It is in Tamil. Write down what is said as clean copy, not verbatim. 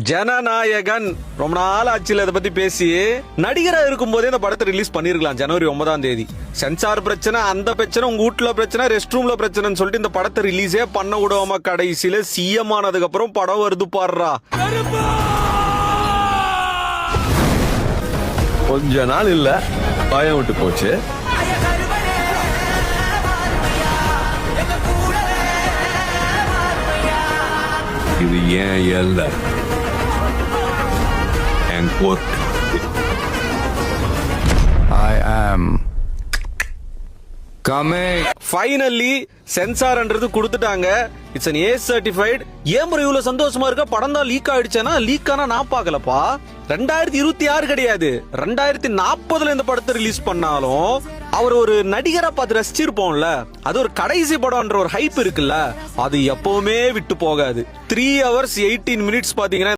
ஜனநாயகன் ரொம்ப நாள் ஆட்சியில் இதை பத்தி பேசி நடிகரா இருக்கும் போதே இந்த படத்தை ரிலீஸ் பண்ணிருக்கலாம். ஜனவரி 9ஆம் தேதி. சென்சார் பிரச்சனை, அந்த பிரச்சனை, உங்க வீட்டுல பிரச்சனை, ரெஸ்ட் ரூம்ல பிரச்சனைன்னு சொல்லிட்டு இந்த படத்தை ரிலீஸே பண்ண விடாம கடைசியில சிஎம் ஆனதுக்கு அப்புறம் படம் வருது பாடுறா. கொஞ்ச நாள் இல்ல பயம் விட்டு போச்சு. இது ஏன் எல்லை, என் court. I am coming. Finally சென்சார்ன்றது கொடுத்துட்டாங்க. It's an A certified. ஏன் ப்ரோ இவ்வளவு சந்தோஷமா இருக்க? படம் தான் லீக் ஆயிடுச்சேனா? லீக் ஆனா நான் பாக்கலப்பா. 2026 கிடையாது, 2040 இந்த படத்தை ரிலீஸ் பண்ணாலும் அவர் ஒரு நடிகரா பார்த்து ரசிச்சிருப்போம்ல, அது ஒரு கடைசி படம்ன்ற ஒரு ஹைப் இருக்குல்ல, அது எப்பவுமே விட்டு போகாது. 3 hours 18 minutes பாத்தீங்கன்னா